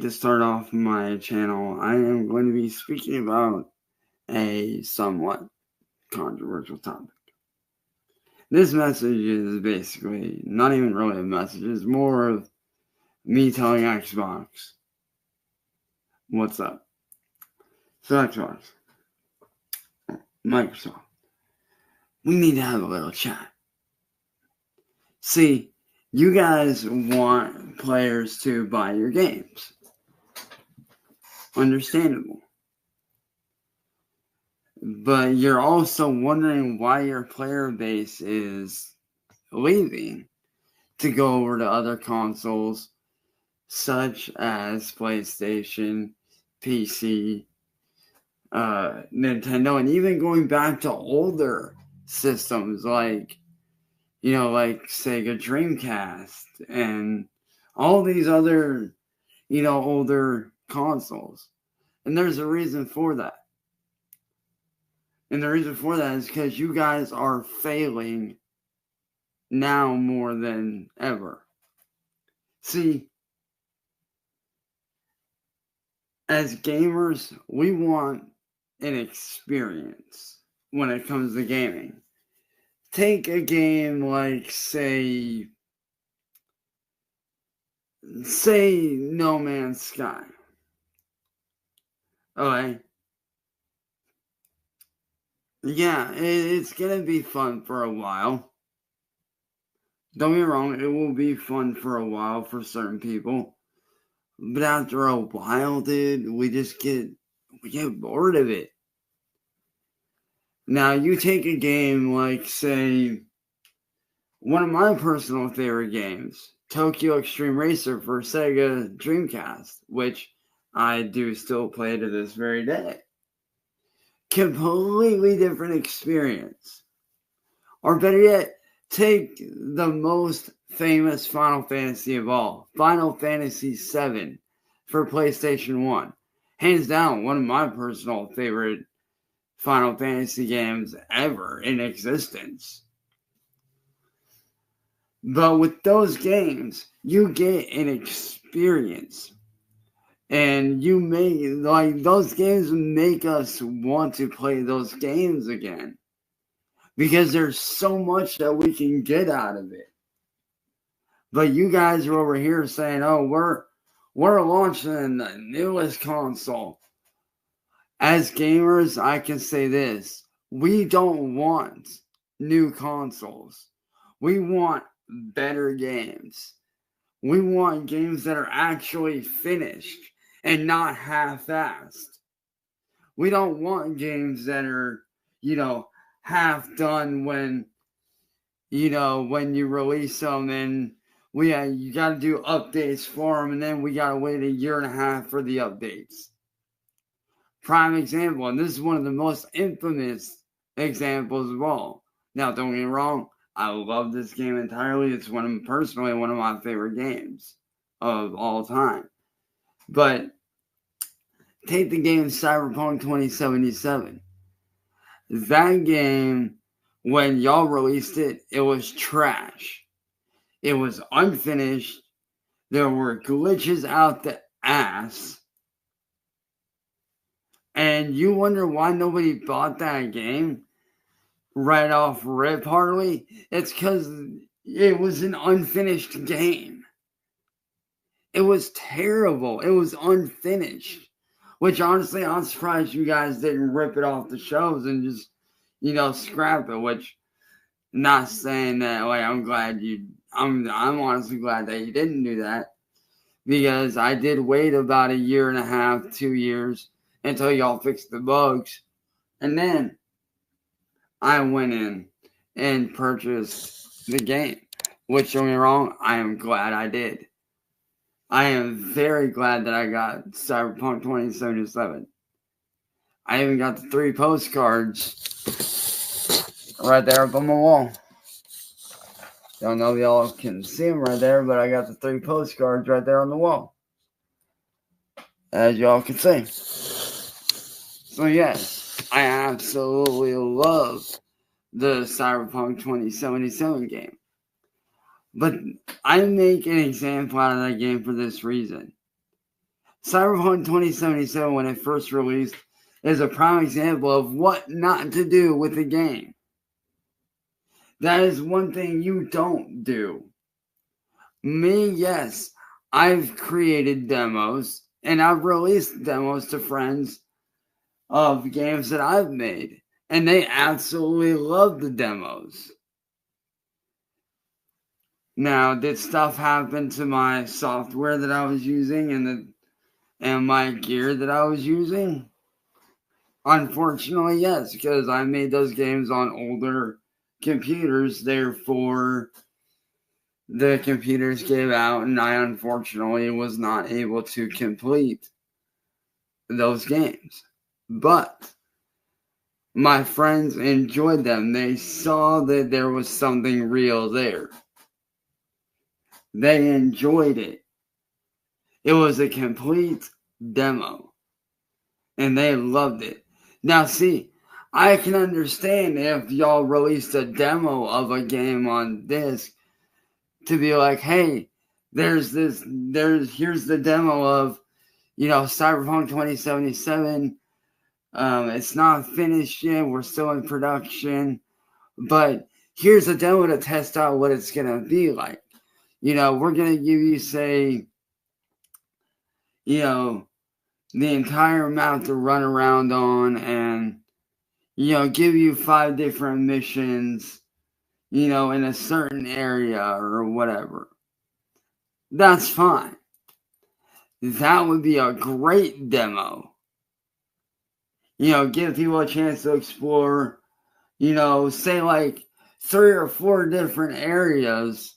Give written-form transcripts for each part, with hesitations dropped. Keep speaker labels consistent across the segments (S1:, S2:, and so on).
S1: to start off my channel, I am going to be speaking about a somewhat controversial topic. This message is basically not even really a message, it's more of me telling Xbox what's up. So Xbox, Microsoft, we need to have a little chat. See, you guys want players to buy your games. Understandable. But you're also wondering why your player base is leaving to go over to other consoles such as PlayStation, PC, Nintendo, and even going back to older systems like Sega Dreamcast and all these other, older consoles. And there's a reason for that. And the reason for that is because you guys are failing now more than ever. See, as gamers, we want an experience when it comes to gaming. Take a game like, say No Man's Sky. Okay. Yeah, it's gonna be fun for a while. Don't get me wrong, it will be fun for a while for certain people. But after a while, dude, we get bored of it. Now, you take a game like, say, one of my personal favorite games, Tokyo Extreme Racer for Sega Dreamcast, which I do still play to this very day. Completely different experience. Or better yet, take the most famous Final Fantasy of all, Final Fantasy VII for PlayStation 1. Hands down, one of my personal favorite Final Fantasy games ever in existence. But with those games, you get an experience. And those games make us want to play those games again. Because there's so much that we can get out of it. But you guys are over here saying, oh, we're launching the newest console. As gamers, I can say this. We don't want new consoles. We want better games. We want games that are actually finished and not half-assed. We don't want games that are, half done when you release them and you got to do updates for them, and then we got to wait 1.5 years for the updates. Prime example, and this is one of the most infamous examples of all. Now, don't get me wrong, I love this game entirely. It's personally one of my favorite games of all time. But take the game Cyberpunk 2077. That game, when y'all released it, it was trash. It was unfinished. There were glitches out the ass. And you wonder why nobody bought that game right off rip hardly? It's because it was an unfinished game. It was terrible. It was unfinished. Which honestly, I'm surprised you guys didn't rip it off the shelves and just, scrap it. Which, not saying that, I'm honestly glad that you didn't do that. Because I did wait about 1.5 years, 2 years, until y'all fixed the bugs. And then I went in and purchased the game. Which, don't get me wrong, I am glad I did. I am very glad that I got Cyberpunk 2077. I even got the 3 postcards right there up on my wall. Don't know if y'all can see them right there, but I got the 3 postcards right there on the wall. As y'all can see. So yes, I absolutely love the Cyberpunk 2077 game. But I make an example out of that game for this reason. Cyberpunk 2077, when it first released, is a prime example of what not to do with a game. That is one thing you don't do. Me, yes, I've created demos and I've released demos to friends of games that I've made, and they absolutely love the demos. Now, did stuff happen to my software that I was using and my gear that I was using? Unfortunately, yes, because I made those games on older computers, therefore the computers gave out and I unfortunately was not able to complete those games. But my friends enjoyed them. They saw that there was something real there. They enjoyed it. It was a complete demo. And they loved it. Now see, I can understand if y'all released a demo of a game on disc to be like, hey, here's the demo of, Cyberpunk 2077. It's not finished yet. We're still in production. But here's a demo to test out what it's going to be like. We're going to give you, say, the entire map to run around on and, give you 5 different missions, in a certain area or whatever. That's fine. That would be a great demo. Give people a chance to explore, say like 3 or 4 different areas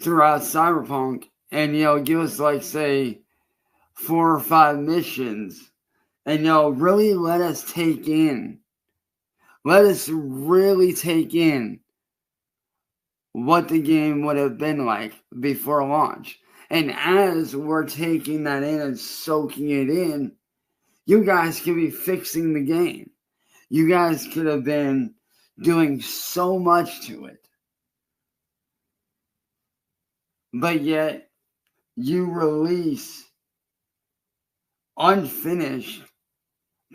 S1: throughout Cyberpunk and, give us like, say, 4 or 5 missions and, really let us really take in what the game would have been like before launch. And as we're taking that in and soaking it in, you guys could be fixing the game. You guys could have been doing so much to it. But yet, you release unfinished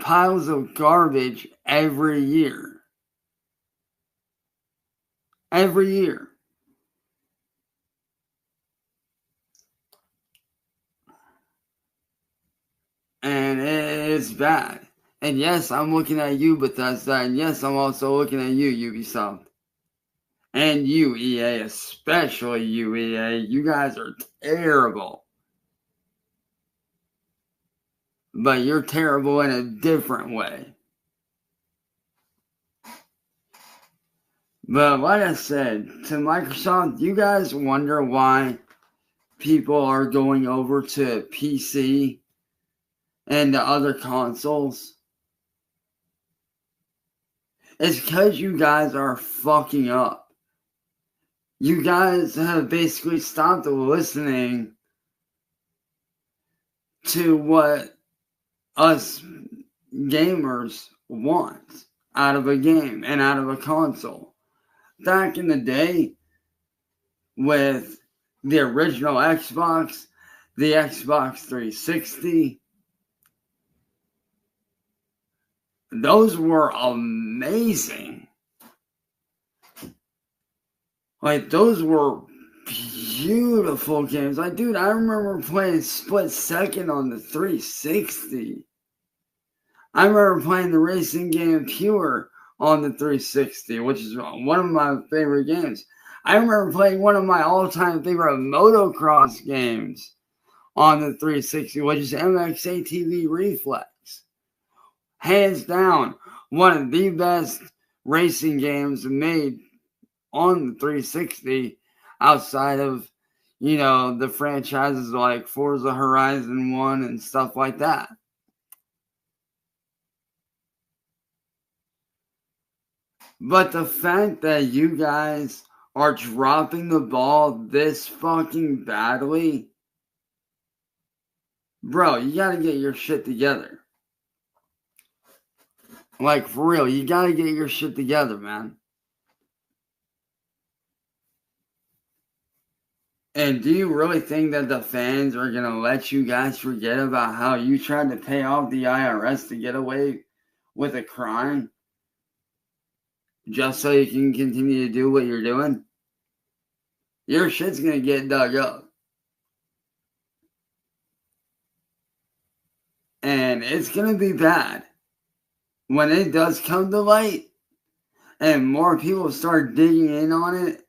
S1: piles of garbage every year. Every year. And it's bad. And yes, I'm looking at you, Bethesda. And yes, I'm also looking at you, Ubisoft. And you, EA, especially you, EA. You guys are terrible. But you're terrible in a different way. But like I said, to Microsoft, you guys wonder why people are going over to PC and the other consoles? It's because you guys are fucking up. You guys have basically stopped listening to what us gamers want out of a game and out of a console. Back in the day, with the original Xbox, the Xbox 360, those were amazing. Like, those were beautiful games. Like, dude, I remember playing Split Second on the 360. I remember playing the racing game Pure on the 360, which is one of my favorite games. I remember playing one of my all-time favorite motocross games on the 360, which is MX-ATV Reflex. Hands down, one of the best racing games made on the 360 outside of, the franchises like Forza Horizon 1 and stuff like that. But the fact that you guys are dropping the ball this fucking badly, bro, you gotta get your shit together. Like, for real, you gotta get your shit together, man. And do you really think that the fans are going to let you guys forget about how you tried to pay off the IRS to get away with a crime just so you can continue to do what you're doing? Your shit's going to get dug up. And it's going to be bad when it does come to light and more people start digging in on it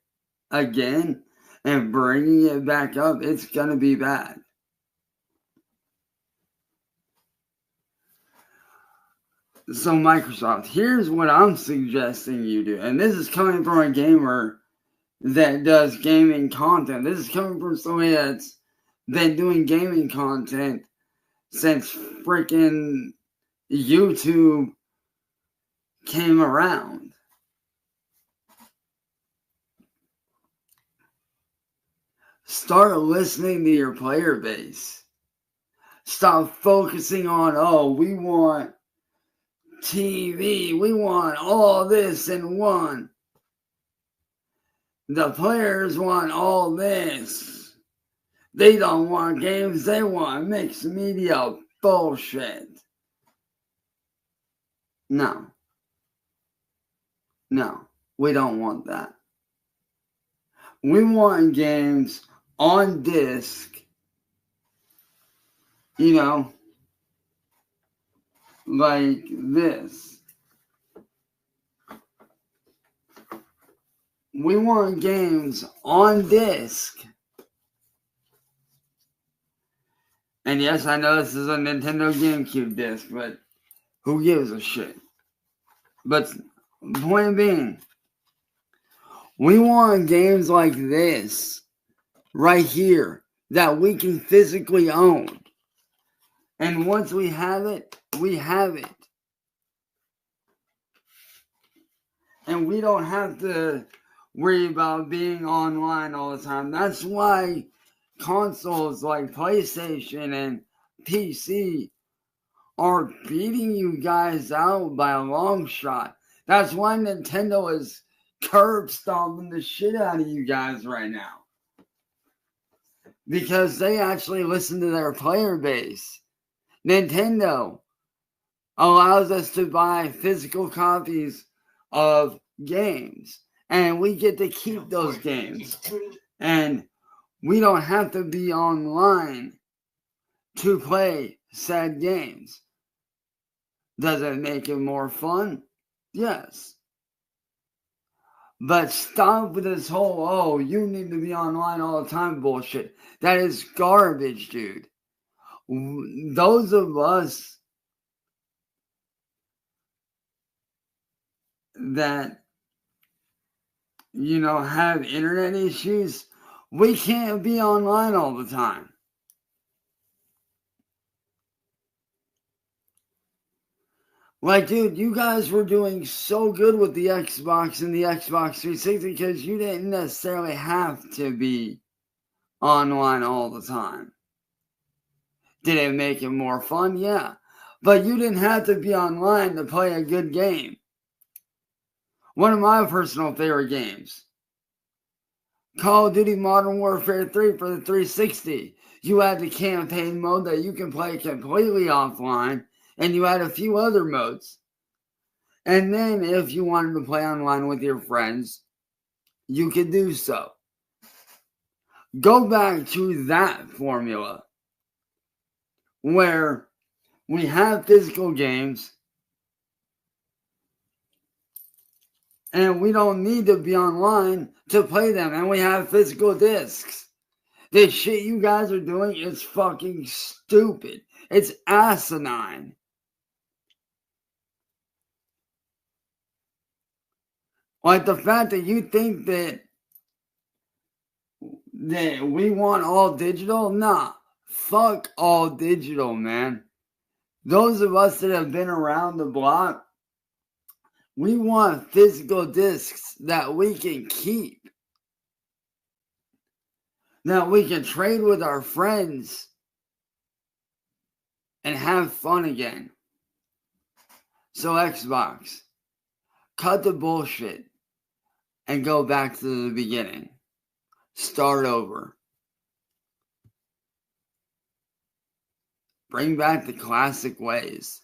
S1: again and bringing it back up. It's going to be bad. So Microsoft, here's what I'm suggesting you do. And this is coming from a gamer that does gaming content. This is coming from somebody that's been doing gaming content since freaking YouTube came around. Start listening to your player base. Stop focusing on, oh, we want TV, we want all this in one. The players want all this. They don't want games, they want mixed media bullshit. No, we don't want that. We want games on disc, you know, like this. We want games on disc. And yes, I know this is a Nintendo GameCube disc, but who gives a shit? But point being, we want games like this right here that we can physically own. And once we have it, we have it. And we don't have to worry about being online all the time. That's why consoles like PlayStation and PC are beating you guys out by a long shot. That's why Nintendo is curb stomping the shit out of you guys right now. Because they actually listen to their player base. Nintendo allows us to buy physical copies of games. And we get to keep those games. And we don't have to be online to play said games. Does it make it more fun? Yes. But stop with this whole, oh, you need to be online all the time bullshit. That is garbage, dude. Those of us that, you know, have internet issues, we can't be online all the time. Like, dude, you guys were doing so good with the Xbox and the Xbox 360 because you didn't necessarily have to be online all the time. Did it make it more fun? Yeah. But you didn't have to be online to play a good game. One of my personal favorite games, Call of Duty Modern Warfare 3 for the 360. You had the campaign mode that you can play completely offline, and you had a few other modes. And then if you wanted to play online with your friends, you could do so. Go back to that formula where we have physical games and we don't need to be online to play them, and we have physical discs. This shit you guys are doing is fucking stupid. It's asinine. Like the fact that you think that we want all digital? Nah, fuck all digital, man. Those of us that have been around the block, we want physical discs that we can keep, that we can trade with our friends and have fun again. So Xbox, cut the bullshit and go back to the beginning. Start over. Bring back the classic ways.